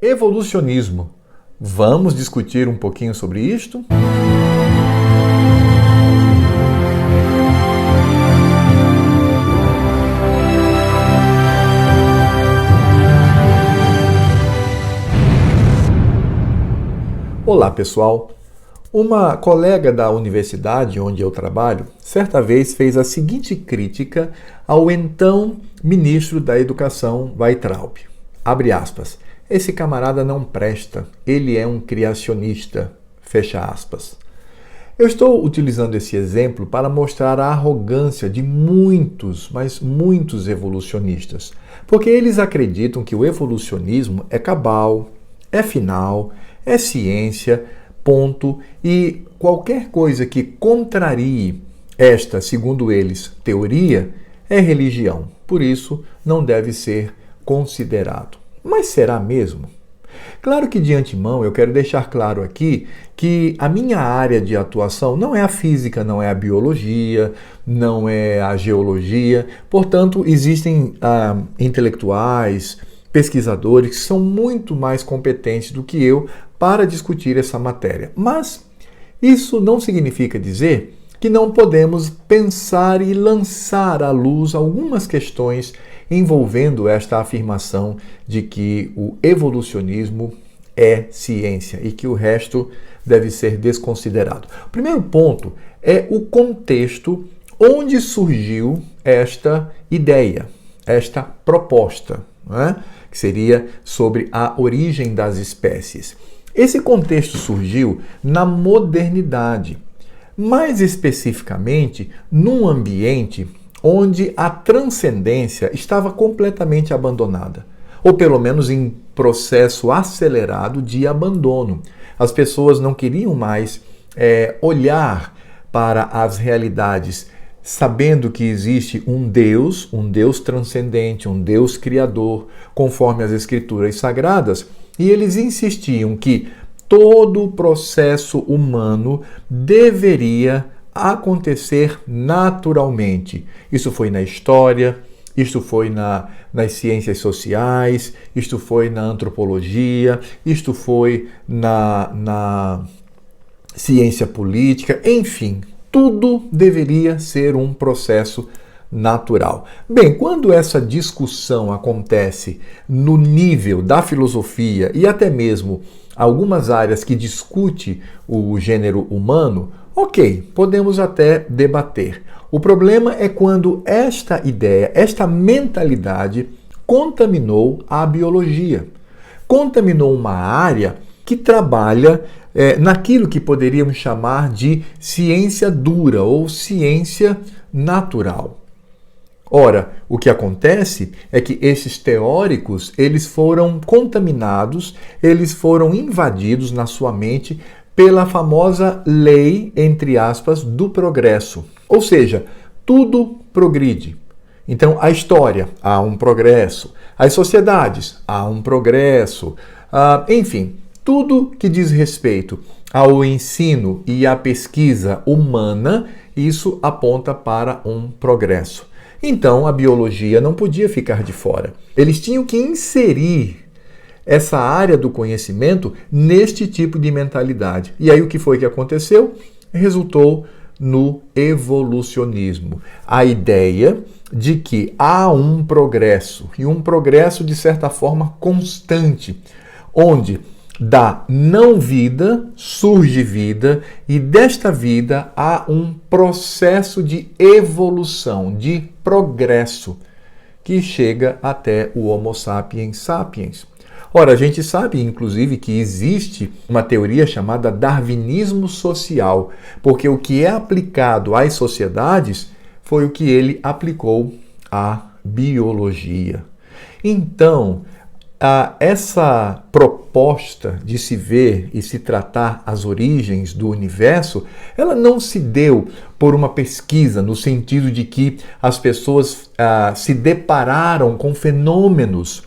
evolucionismo. Vamos discutir um pouquinho sobre isto? Olá, pessoal! Uma colega da universidade onde eu trabalho, certa vez fez a seguinte crítica ao então ministro da Educação, Weintraub. Abre aspas. Esse camarada não presta, ele é um criacionista. Fecha aspas. Eu estou utilizando esse exemplo para mostrar a arrogância de muitos, mas muitos evolucionistas, porque eles acreditam que o evolucionismo é cabal, é final, é ciência, ponto, e qualquer coisa que contrarie esta, segundo eles, teoria, é religião. Por isso, não deve ser considerado. Mas será mesmo? Claro que de antemão eu quero deixar claro aqui que a minha área de atuação não é a física, não é a biologia, não é a geologia. Portanto, existem intelectuais, pesquisadores que são muito mais competentes do que eu para discutir essa matéria. Mas isso não significa dizer que não podemos pensar e lançar à luz algumas questões envolvendo esta afirmação de que o evolucionismo é ciência e que o resto deve ser desconsiderado. O primeiro ponto é o contexto onde surgiu esta ideia, esta proposta, né? Que seria sobre a origem das espécies. Esse contexto surgiu na modernidade, mais especificamente num ambiente onde a transcendência estava completamente abandonada, ou pelo menos em processo acelerado de abandono. As pessoas não queriam mais olhar para as realidades sabendo que existe um Deus transcendente, um Deus criador, conforme as Escrituras Sagradas, e eles insistiam que todo o processo humano deveria acontecer naturalmente. Isso foi na história, isto foi nas ciências sociais, isto foi na antropologia, isto foi na ciência política, enfim, tudo deveria ser um processo natural. Bem, quando essa discussão acontece no nível da filosofia e até mesmo algumas áreas que discute o gênero humano, ok, podemos até debater. O problema é quando esta ideia, esta mentalidade contaminou a biologia, contaminou uma área que trabalha naquilo que poderíamos chamar de ciência dura ou ciência natural. Ora, o que acontece é que esses teóricos, eles foram contaminados, eles foram invadidos na sua mente pela famosa lei, entre aspas, do progresso. Ou seja, tudo progride. Então, a história, há um progresso. As sociedades, há um progresso. Enfim, tudo que diz respeito ao ensino e à pesquisa humana, isso aponta para um progresso. Então, a biologia não podia ficar de fora. Eles tinham que inserir essa área do conhecimento neste tipo de mentalidade. E aí o que foi que aconteceu? Resultou no evolucionismo. A ideia de que há um progresso, e um progresso de certa forma constante, onde da não vida surge vida e desta vida há um processo de evolução, de progresso, que chega até o Homo sapiens sapiens. Ora, a gente sabe, inclusive, que existe uma teoria chamada darwinismo social, porque o que é aplicado às sociedades foi o que ele aplicou à biologia. Então, essa proposta de se ver e se tratar as origens do universo, ela não se deu por uma pesquisa no sentido de que as pessoas se depararam com fenômenos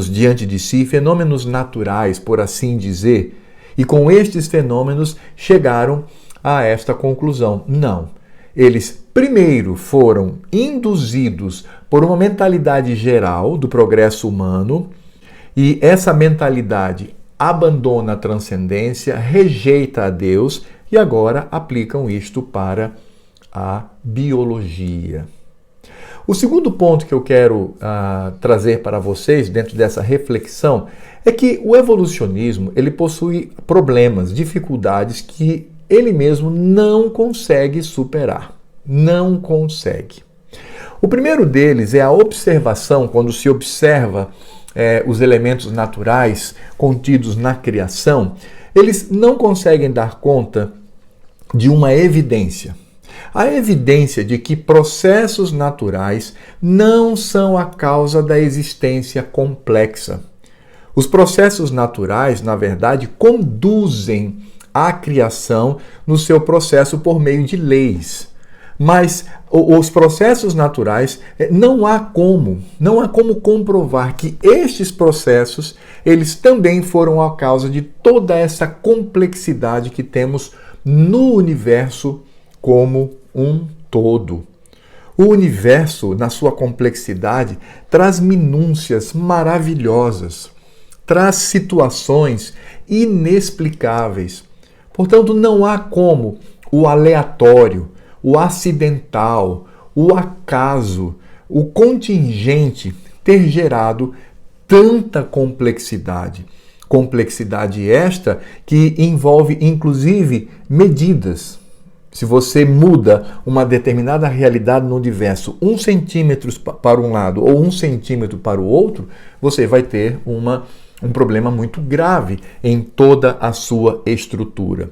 diante de si, fenômenos naturais, por assim dizer, e com estes fenômenos chegaram a esta conclusão. Não. Eles primeiro foram induzidos por uma mentalidade geral do progresso humano e essa mentalidade abandona a transcendência, rejeita a Deus e agora aplicam isto para a biologia. O segundo ponto que eu quero trazer para vocês dentro dessa reflexão é que o evolucionismo ele possui problemas, dificuldades que ele mesmo não consegue superar. Não consegue. O primeiro deles é a observação, quando se observa os elementos naturais contidos na criação, eles não conseguem dar conta de uma evidência. A evidência de que processos naturais não são a causa da existência complexa. Os processos naturais, na verdade, conduzem a criação no seu processo por meio de leis. Mas os processos naturais, não há como comprovar que estes processos, eles também foram a causa de toda essa complexidade que temos no universo como um todo. O universo, na sua complexidade, traz minúcias maravilhosas, traz situações inexplicáveis. Portanto, não há como o aleatório, o acidental, o acaso, o contingente ter gerado tanta complexidade. Complexidade esta que envolve, inclusive, medidas. Se você muda uma determinada realidade no universo 1 centímetro para um lado ou 1 centímetro para o outro, você vai ter um problema muito grave em toda a sua estrutura.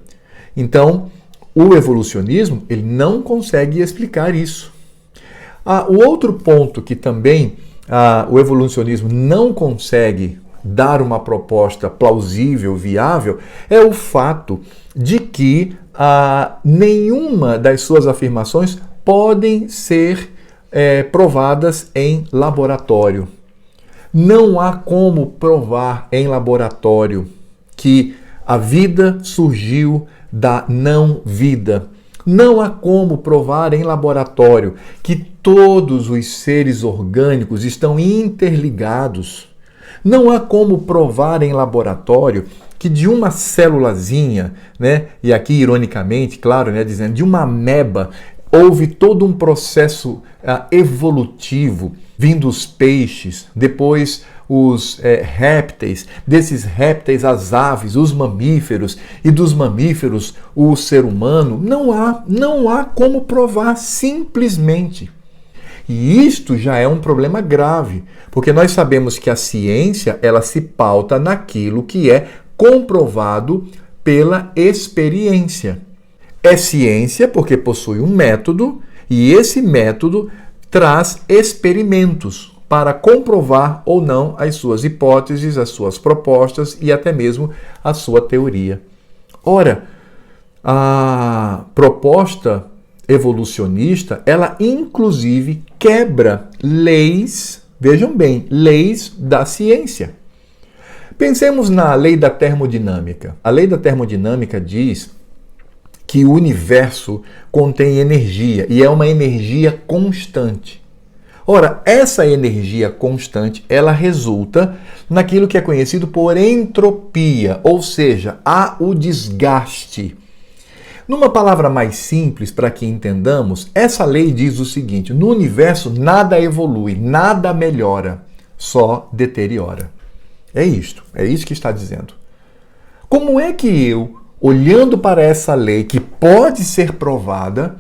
Então, o evolucionismo ele não consegue explicar isso. O outro ponto que também o evolucionismo não consegue dar uma proposta plausível, viável, é o fato de que nenhuma das suas afirmações podem ser provadas em laboratório. Não há como provar em laboratório que a vida surgiu da não-vida. Não há como provar em laboratório que todos os seres orgânicos estão interligados. Não há como provar em laboratório que de uma célulazinha, e aqui ironicamente, claro, dizendo de uma ameba, houve todo um processo evolutivo, vindo os peixes, depois os répteis, desses répteis as aves, os mamíferos, e dos mamíferos o ser humano. Não há como provar simplesmente. E isto já é um problema grave, porque nós sabemos que a ciência ela se pauta naquilo que é comprovado pela experiência. É ciência porque possui um método e esse método traz experimentos para comprovar ou não as suas hipóteses, as suas propostas e até mesmo a sua teoria. Ora, a proposta evolucionista, ela inclusive quebra leis, vejam bem, leis da ciência. Pensemos na lei da termodinâmica. A lei da termodinâmica diz que o universo contém energia e é uma energia constante. Ora, essa energia constante, ela resulta naquilo que é conhecido por entropia, ou seja, há o desgaste. Numa palavra mais simples, para que entendamos, essa lei diz o seguinte: no universo nada evolui, nada melhora, só deteriora. É isso que está dizendo. Como é que eu, olhando para essa lei que pode ser provada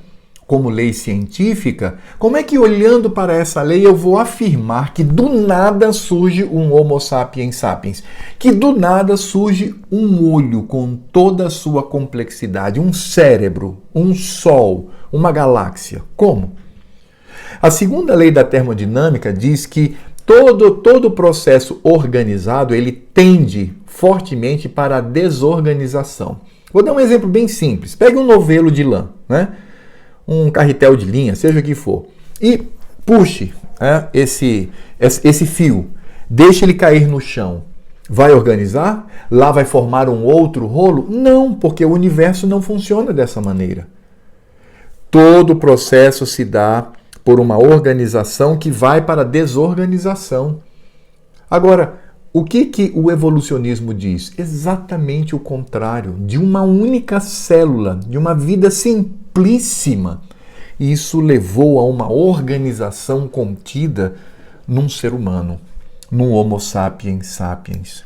como lei científica, como é que olhando para essa lei eu vou afirmar que do nada surge um Homo sapiens sapiens, que do nada surge um olho com toda a sua complexidade, um cérebro, um sol, uma galáxia? Como? A segunda lei da termodinâmica diz que todo processo organizado ele tende fortemente para a desorganização. Vou dar um exemplo bem simples. Pegue um novelo de lã, um carretel de linha, seja o que for, e puxe esse fio, deixe ele cair no chão. Vai organizar? Lá vai formar um outro rolo? Não, porque o universo não funciona dessa maneira. Todo o processo se dá por uma organização que vai para a desorganização. Agora, O que o evolucionismo diz? Exatamente o contrário. De uma única célula, de uma vida simplíssima. E isso levou a uma organização contida num ser humano, num Homo sapiens sapiens.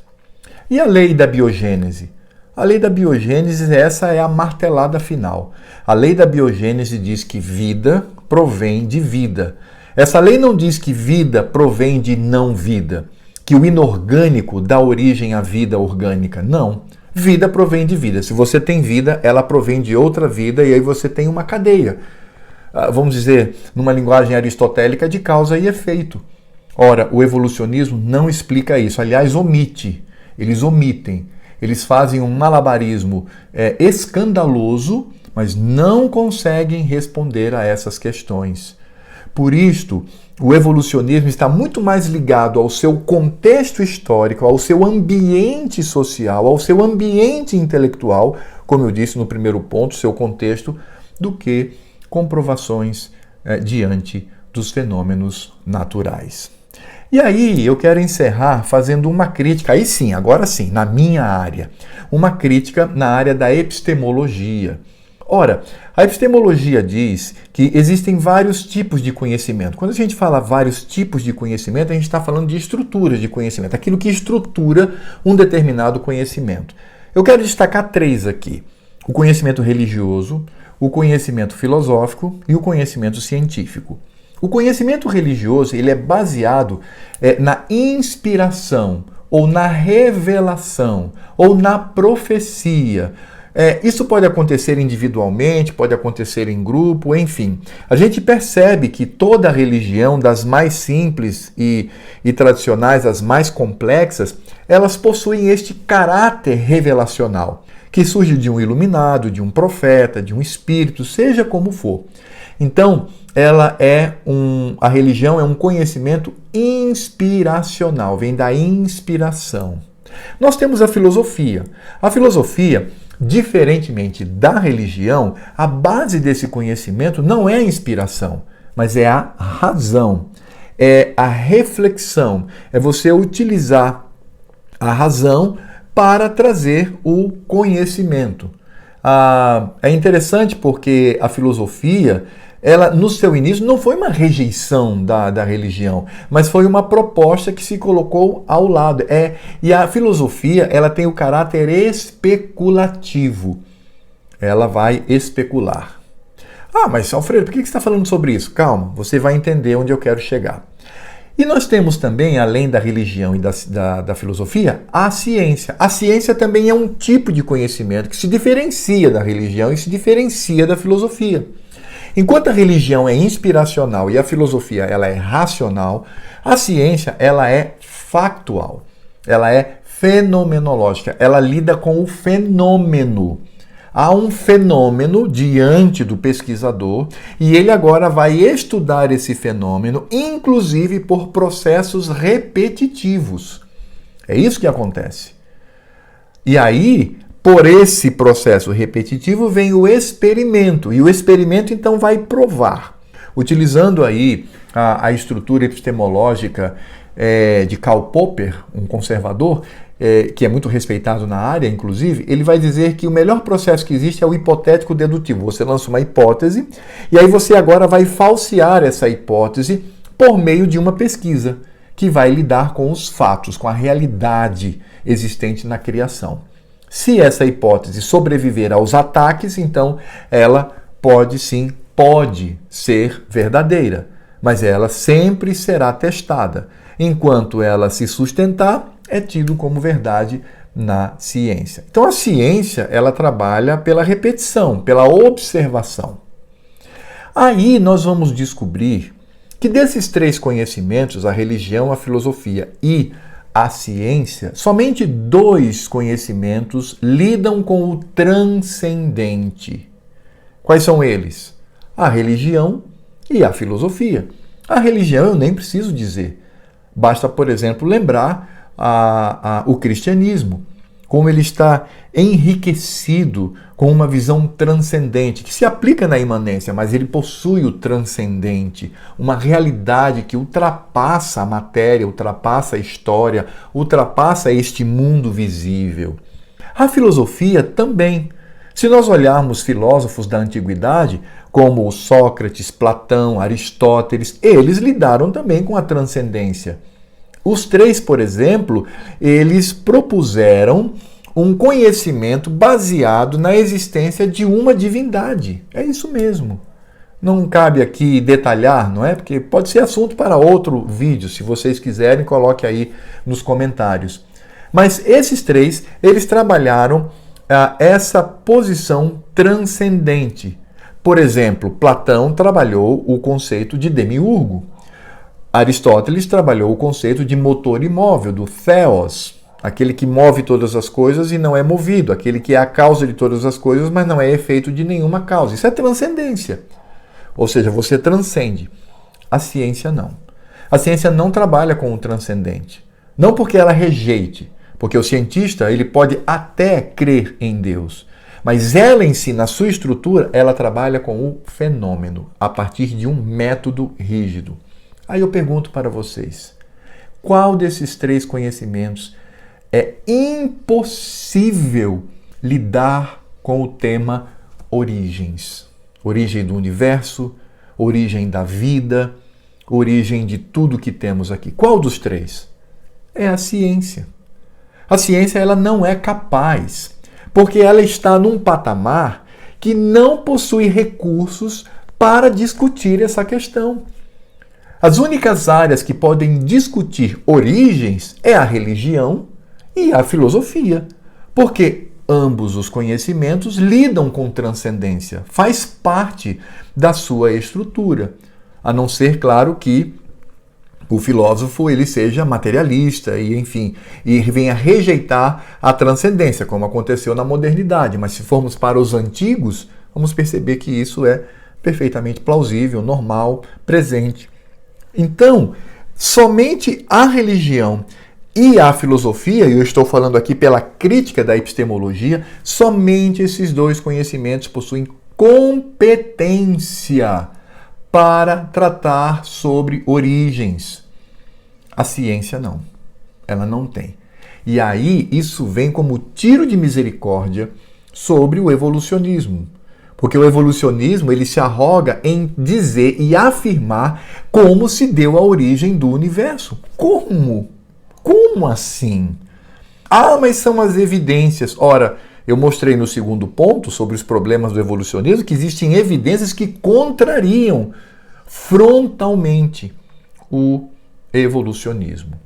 E a lei da biogênese? A lei da biogênese, essa é a martelada final. A lei da biogênese diz que vida provém de vida. Essa lei não diz que vida provém de não vida, que o inorgânico dá origem à vida orgânica. Não. Vida provém de vida. Se você tem vida, ela provém de outra vida e aí você tem uma cadeia. Vamos dizer, numa linguagem aristotélica, de causa e efeito. Ora, o evolucionismo não explica isso. Aliás, omite. Eles omitem. Eles fazem um malabarismo escandaloso, mas não conseguem responder a essas questões. Por isto, o evolucionismo está muito mais ligado ao seu contexto histórico, ao seu ambiente social, ao seu ambiente intelectual, como eu disse no primeiro ponto, seu contexto, do que comprovações diante dos fenômenos naturais. E aí eu quero encerrar fazendo uma crítica, aí sim, agora sim, na minha área, uma crítica na área da epistemologia. Ora, a epistemologia diz que existem vários tipos de conhecimento. Quando a gente fala vários tipos de conhecimento, a gente está falando de estruturas de conhecimento, aquilo que estrutura um determinado conhecimento. Eu quero destacar 3 aqui: o conhecimento religioso, o conhecimento filosófico e o conhecimento científico. O conhecimento religioso ele é baseado na inspiração, ou na revelação, ou na profecia. Isso pode acontecer individualmente, pode acontecer em grupo, enfim. A gente percebe que toda religião, das mais simples e tradicionais às mais complexas, elas possuem este caráter revelacional, que surge de um iluminado, de um profeta, de um espírito, seja como for. Então, a religião é um conhecimento inspiracional, vem da inspiração. Nós temos a filosofia. A filosofia, diferentemente da religião, a base desse conhecimento não é a inspiração, mas é a razão, é a reflexão, é você utilizar a razão para trazer o conhecimento. É interessante porque a filosofia, ela no seu início não foi uma rejeição da religião, mas foi uma proposta que se colocou ao lado. E a filosofia, ela tem o caráter especulativo. Ela vai especular. Mas Alfredo, por que você está falando sobre isso? Calma, você vai entender onde eu quero chegar. E nós temos também, além da religião e da filosofia, a ciência. A ciência também é um tipo de conhecimento que se diferencia da religião e se diferencia da filosofia. Enquanto a religião é inspiracional e a filosofia ela é racional, a ciência ela é factual, ela é fenomenológica, ela lida com o fenômeno. Há um fenômeno diante do pesquisador e ele agora vai estudar esse fenômeno, inclusive por processos repetitivos. É isso que acontece. E aí, por esse processo repetitivo vem o experimento, e o experimento então vai provar. Utilizando aí a estrutura epistemológica de Karl Popper, um conservador, que é muito respeitado na área, inclusive, ele vai dizer que o melhor processo que existe é o hipotético dedutivo. Você lança uma hipótese e aí você agora vai falsear essa hipótese por meio de uma pesquisa que vai lidar com os fatos, com a realidade existente na criação. Se essa hipótese sobreviver aos ataques, então ela pode ser verdadeira, mas ela sempre será testada. Enquanto ela se sustentar, é tido como verdade na ciência. Então a ciência, ela trabalha pela repetição, pela observação. Aí nós vamos descobrir que desses 3 conhecimentos, a religião, a filosofia e a ciência, somente 2 conhecimentos lidam com o transcendente. Quais são eles? A religião e a filosofia. A religião eu nem preciso dizer. Basta, por exemplo, lembrar o cristianismo. como ele está enriquecido com uma visão transcendente, que se aplica na imanência, mas ele possui o transcendente, uma realidade que ultrapassa a matéria, ultrapassa a história, ultrapassa este mundo visível. A filosofia também. Se nós olharmos filósofos da antiguidade, como Sócrates, Platão, Aristóteles, eles lidaram também com a transcendência. Os três, por exemplo, eles propuseram um conhecimento baseado na existência de uma divindade. É isso mesmo. Não cabe aqui detalhar, não é? Porque pode ser assunto para outro vídeo. Se vocês quiserem, coloque aí nos comentários. Mas esses três, eles trabalharam essa posição transcendente. Por exemplo, Platão trabalhou o conceito de demiurgo. Aristóteles trabalhou o conceito de motor imóvel, do theos, aquele que move todas as coisas e não é movido, aquele que é a causa de todas as coisas, mas não é efeito de nenhuma causa. Isso é transcendência. Ou seja, você transcende. A ciência não. A ciência não trabalha com o transcendente. Não porque ela rejeite, porque o cientista ele pode até crer em Deus, mas ela em si, na sua estrutura, ela trabalha com o fenômeno, a partir de um método rígido. Aí eu pergunto para vocês, qual desses três conhecimentos é impossível lidar com o tema origens? Origem do universo, origem da vida, origem de tudo que temos aqui. Qual dos três? É a ciência. A ciência ela não é capaz, porque ela está num patamar que não possui recursos para discutir essa questão. As únicas áreas que podem discutir origens é a religião e a filosofia, porque ambos os conhecimentos lidam com transcendência, faz parte da sua estrutura, a não ser, claro, que o filósofo ele seja materialista e, enfim, e venha rejeitar a transcendência, como aconteceu na modernidade. Mas se formos para os antigos, vamos perceber que isso é perfeitamente plausível, normal, presente. Então, somente a religião e a filosofia, e eu estou falando aqui pela crítica da epistemologia, somente esses dois conhecimentos possuem competência para tratar sobre origens. A ciência não. Ela não tem. E aí isso vem como tiro de misericórdia sobre o evolucionismo. Porque o evolucionismo ele se arroga em dizer e afirmar como se deu a origem do universo. Como? Como assim? Ah, mas são as evidências. Ora, eu mostrei no segundo ponto sobre os problemas do evolucionismo que existem evidências que contrariam frontalmente o evolucionismo.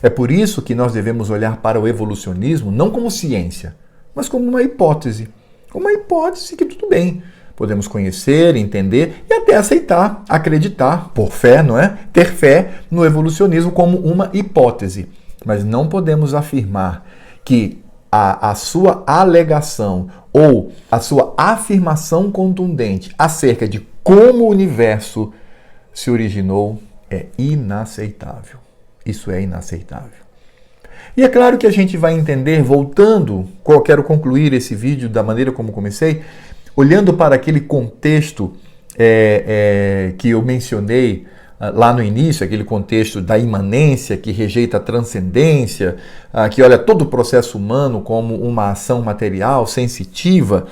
É por isso que nós devemos olhar para o evolucionismo não como ciência, mas como uma hipótese. Uma hipótese que tudo bem. Podemos conhecer, entender e até aceitar, acreditar, por fé, não é? Ter fé no evolucionismo como uma hipótese. Mas não podemos afirmar que a sua alegação ou a sua afirmação contundente acerca de como o universo se originou é inaceitável. Isso é inaceitável. E é claro que a gente vai entender, voltando, eu quero concluir esse vídeo da maneira como comecei, olhando para aquele contexto que eu mencionei lá no início, aquele contexto da imanência, que rejeita a transcendência, que olha todo o processo humano como uma ação material, sensitiva.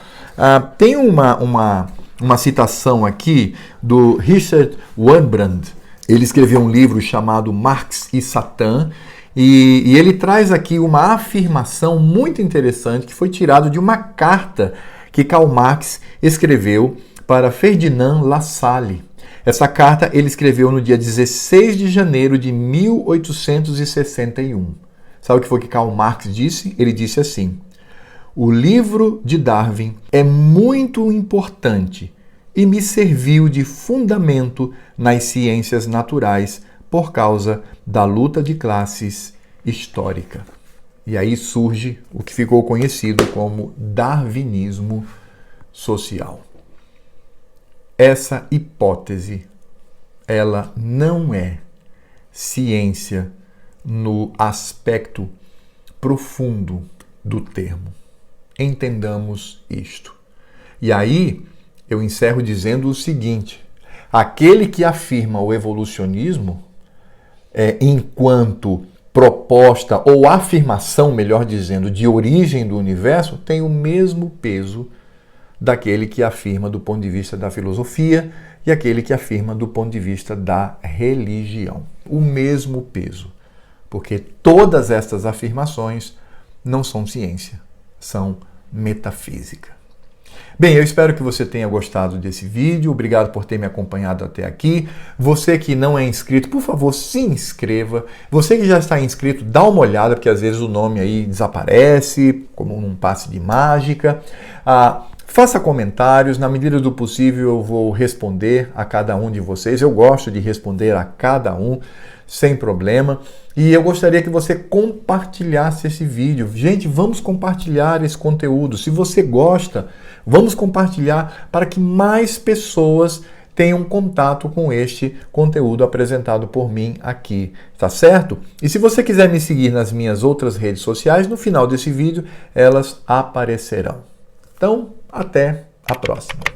Tem uma citação aqui do Richard Wurmbrand. Ele escreveu um livro chamado Marx e Satã, e ele traz aqui uma afirmação muito interessante que foi tirado de uma carta que Karl Marx escreveu para Ferdinand Lassalle. Essa carta ele escreveu no dia 16 de janeiro de 1861. Sabe o que foi que Karl Marx disse? Ele disse assim: o livro de Darwin é muito importante e me serviu de fundamento nas ciências naturais por causa da luta de classes histórica. E aí surge o que ficou conhecido como darwinismo social. Essa hipótese, ela não é ciência no aspecto profundo do termo. Entendamos isto. E aí eu encerro dizendo o seguinte: aquele que afirma o evolucionismo enquanto proposta ou afirmação, melhor dizendo, de origem do universo, tem o mesmo peso daquele que afirma do ponto de vista da filosofia e aquele que afirma do ponto de vista da religião. O mesmo peso. Porque todas estas afirmações não são ciência, são metafísica. Bem, eu espero que você tenha gostado desse vídeo. Obrigado por ter me acompanhado até aqui. Você que não é inscrito, por favor, se inscreva. Você que já está inscrito, dá uma olhada, porque às vezes o nome aí desaparece, como num passe de mágica. Faça comentários, na medida do possível eu vou responder a cada um de vocês. Eu gosto de responder a cada um, sem problema. E eu gostaria que você compartilhasse esse vídeo. Gente, vamos compartilhar esse conteúdo. Se você gosta, vamos compartilhar para que mais pessoas tenham contato com este conteúdo apresentado por mim aqui, tá certo? E se você quiser me seguir nas minhas outras redes sociais, no final desse vídeo elas aparecerão. Então, até a próxima.